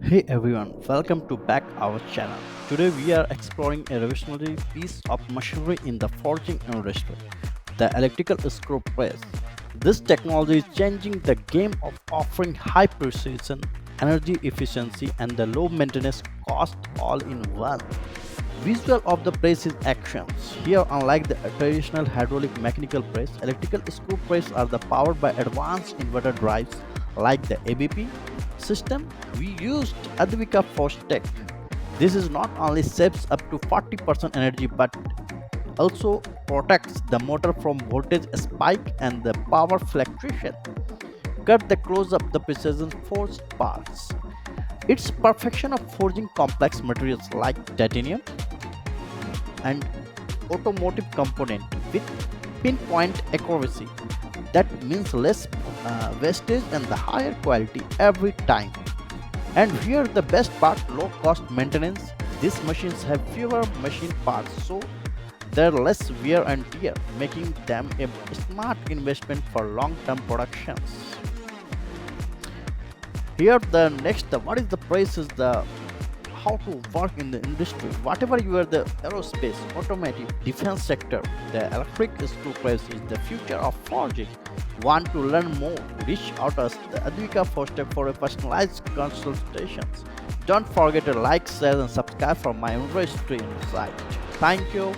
Hey everyone, welcome to back our channel. Today we are exploring a revolutionary piece of machinery in the forging industry, the electrical screw press. This technology is changing the game of offering high precision, energy efficiency and the low maintenance cost all in one. Visual of the press is actions. Here, unlike the traditional hydraulic mechanical press, electrical screw press are the powered by advanced inverter drives like the ABP system. We used Adhvika tech. This is not only saves up to 40% energy but also protects the motor from voltage spike and the power fluctuation. Cut the close up the precision forged parts. Its perfection of forging complex materials like titanium and automotive component with pinpoint accuracy. That means less wastage and the higher quality every time. And here the best part, low cost maintenance. These machines have fewer machine parts, so they're less wear and tear, making them a smart investment for long term productions. Here the next, what is the price is the how to work in the industry. Whatever you are the aerospace, automotive, defense sector, the electric screw press is the future of forging. Want to learn more? Reach out us the Adhvika Foster for a personalized consultations. Don't forget to like, share and subscribe for my industry insight. Thank you.